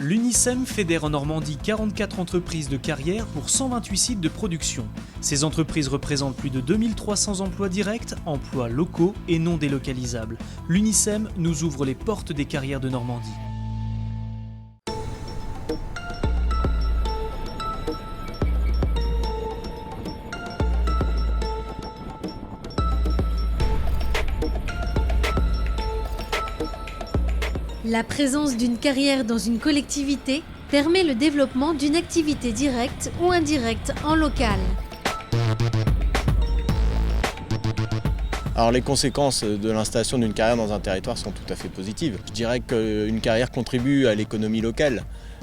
L'UNICEM fédère en Normandie 44 entreprises de carrière pour 128 sites de production. Ces entreprises représentent plus de 2300 emplois directs, emplois locaux et non délocalisables. L'UNICEM nous ouvre les portes des carrières de Normandie. La présence d'une carrière dans une collectivité permet le développement d'une activité directe ou indirecte en local. Alors les conséquences de l'installation d'une carrière dans un territoire sont tout à fait positives. Je dirais qu'une carrière contribue à l'économie locale.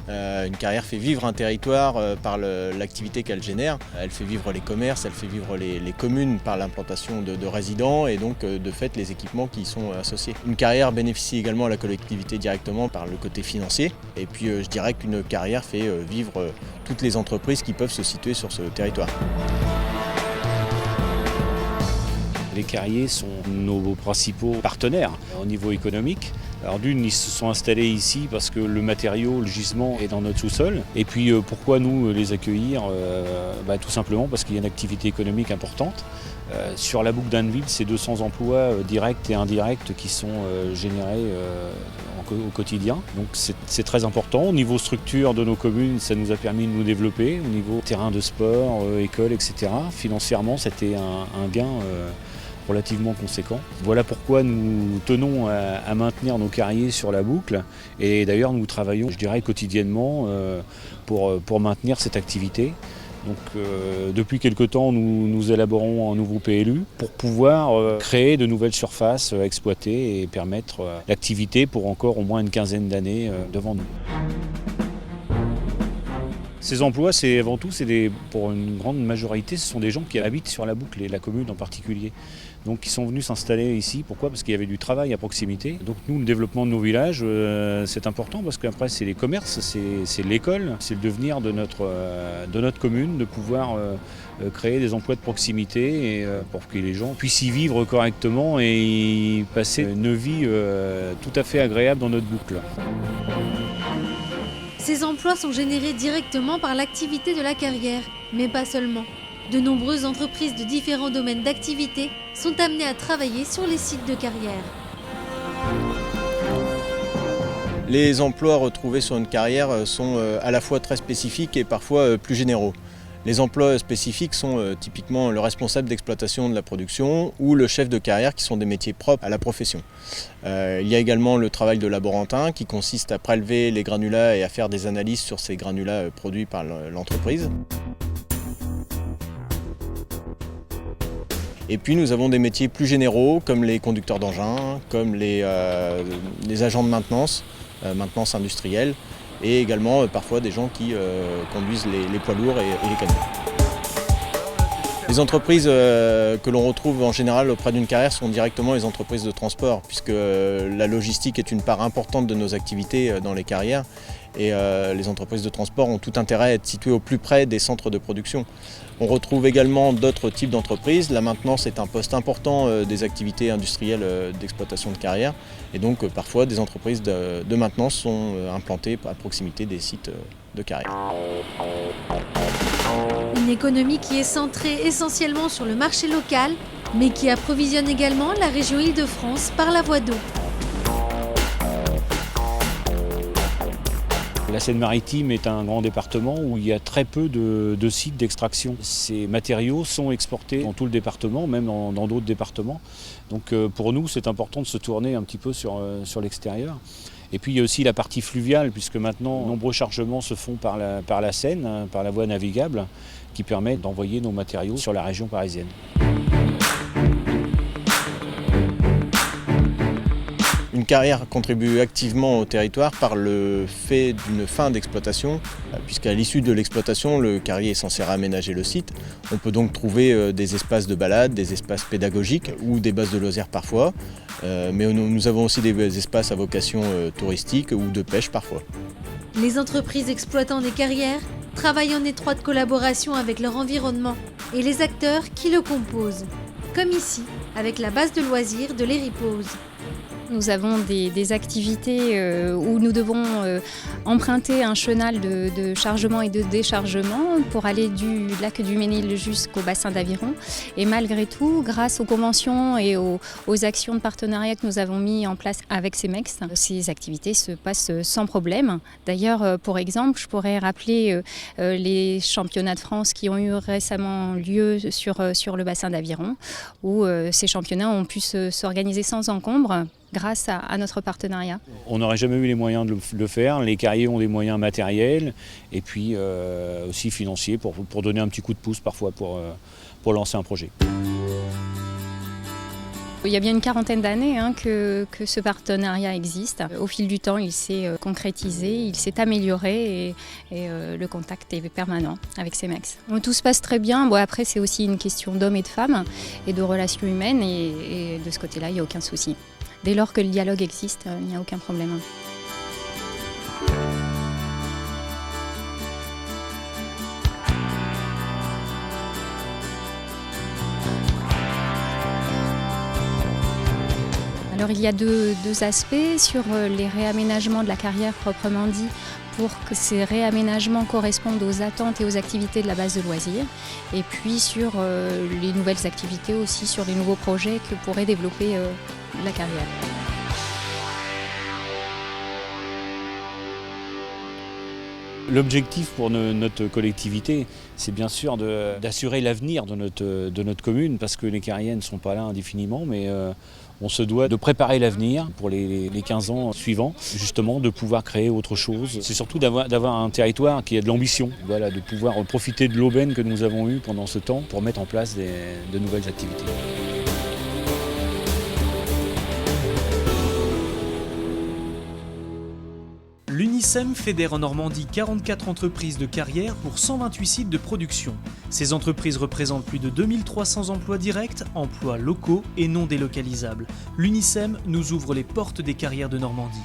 Une carrière fait vivre un territoire par l'activité qu'elle génère. Elle fait vivre les commerces, elle fait vivre les communes par l'implantation de résidents et donc de fait les équipements qui y sont associés. Une carrière bénéficie également à la collectivité directement par le côté financier. Et puis je dirais qu'une carrière fait vivre toutes les entreprises qui peuvent se situer sur ce territoire. Les carriers sont nos principaux partenaires au niveau économique. Alors d'une, ils se sont installés ici parce que le matériau, le gisement est dans notre sous-sol. Et puis pourquoi nous les accueillir tout simplement parce qu'il y a une activité économique importante. Sur la boucle d'Anneville, c'est 200 emplois directs et indirects qui sont générés au quotidien. Donc c'est très important. Au niveau structure de nos communes, ça nous a permis de nous développer. Au niveau terrain de sport, école, etc. Financièrement, c'était un gain relativement conséquent. Voilà pourquoi nous tenons à maintenir nos carriers sur la boucle et d'ailleurs nous travaillons, je dirais, quotidiennement pour maintenir cette activité. Donc depuis quelque temps, nous élaborons un nouveau PLU pour pouvoir créer de nouvelles surfaces à exploiter et permettre l'activité pour encore au moins une quinzaine d'années devant nous. Ces emplois, avant tout, pour une grande majorité, ce sont des gens qui habitent sur la boucle et la commune en particulier. Donc ils sont venus s'installer ici. Pourquoi ? Parce qu'il y avait du travail à proximité. Donc nous, le développement de nos villages, c'est important parce qu'après c'est les commerces, c'est l'école, c'est le devenir de notre commune, de pouvoir créer des emplois de proximité et, pour que les gens puissent y vivre correctement et y passer une vie tout à fait agréable dans notre boucle. Ces emplois sont générés directement par l'activité de la carrière, mais pas seulement. De nombreuses entreprises de différents domaines d'activité sont amenées à travailler sur les sites de carrière. Les emplois retrouvés sur une carrière sont à la fois très spécifiques et parfois plus généraux. Les emplois spécifiques sont typiquement le responsable d'exploitation de la production ou le chef de carrière qui sont des métiers propres à la profession. Il y a également le travail de laborantin qui consiste à prélever les granulats et à faire des analyses sur ces granulats produits par l'entreprise. Et puis nous avons des métiers plus généraux comme les conducteurs d'engins, comme les agents de maintenance industrielle et également parfois des gens qui conduisent les poids lourds et les camions. Les entreprises que l'on retrouve en général auprès d'une carrière sont directement les entreprises de transport puisque la logistique est une part importante de nos activités dans les carrières et les entreprises de transport ont tout intérêt à être situées au plus près des centres de production. On retrouve également d'autres types d'entreprises. La maintenance est un poste important des activités industrielles d'exploitation de carrière et donc parfois des entreprises de maintenance sont implantées à proximité des sites de carrière. Une économie qui est centrée essentiellement sur le marché local, mais qui approvisionne également la région Île-de-France par la voie d'eau. La Seine-Maritime est un grand département où il y a très peu de sites d'extraction. Ces matériaux sont exportés dans tout le département, même dans d'autres départements. Donc pour nous, c'est important de se tourner un petit peu sur l'extérieur. Et puis il y a aussi la partie fluviale, puisque maintenant, de nombreux chargements se font par la Seine, par la voie navigable, qui permet d'envoyer nos matériaux sur la région parisienne. Une carrière contribue activement au territoire par le fait d'une fin d'exploitation, puisqu'à l'issue de l'exploitation, le carrier est censé réaménager le site. On peut donc trouver des espaces de balade, des espaces pédagogiques ou des bases de loisirs parfois, mais nous avons aussi des espaces à vocation touristique ou de pêche parfois. Les entreprises exploitant des carrières travaillent en étroite collaboration avec leur environnement et les acteurs qui le composent, comme ici avec la base de loisirs de l'Héripose. Nous avons des activités où nous devons emprunté un chenal de chargement et de déchargement pour aller du lac du Ménil jusqu'au bassin d'Aviron. Et malgré tout, grâce aux conventions et aux actions de partenariat que nous avons mis en place avec CEMEX, ces activités se passent sans problème. D'ailleurs, pour exemple, je pourrais rappeler les championnats de France qui ont eu récemment lieu sur le bassin d'Aviron, où ces championnats ont pu s'organiser sans encombre grâce à notre partenariat. On n'aurait jamais eu les moyens de le faire. Les carriers ont des moyens matériels et puis aussi financiers pour donner un petit coup de pouce parfois pour lancer un projet. Il y a bien une quarantaine d'années que ce partenariat existe. Au fil du temps, il s'est concrétisé, il s'est amélioré et le contact est permanent avec CEMEX. Tout se passe très bien. Bon, après, c'est aussi une question d'hommes et de femmes et de relations humaines et de ce côté-là, il n'y a aucun souci. Dès lors que le dialogue existe, il n'y a aucun problème. Alors il y a deux aspects sur les réaménagements de la carrière proprement dit, pour que ces réaménagements correspondent aux attentes et aux activités de la base de loisirs, et puis sur les nouvelles activités aussi, sur les nouveaux projets que pourrait développer la carrière. L'objectif pour notre collectivité, c'est bien sûr d'assurer l'avenir de notre commune, parce que les carrières ne sont pas là indéfiniment, mais on se doit de préparer l'avenir pour les 15 ans suivants, justement de pouvoir créer autre chose. C'est surtout d'avoir un territoire qui a de l'ambition, voilà, de pouvoir profiter de l'aubaine que nous avons eue pendant ce temps pour mettre en place de nouvelles activités. L'UNICEM fédère en Normandie 44 entreprises de carrière pour 128 sites de production. Ces entreprises représentent plus de 2300 emplois directs, emplois locaux et non délocalisables. L'UNICEM nous ouvre les portes des carrières de Normandie.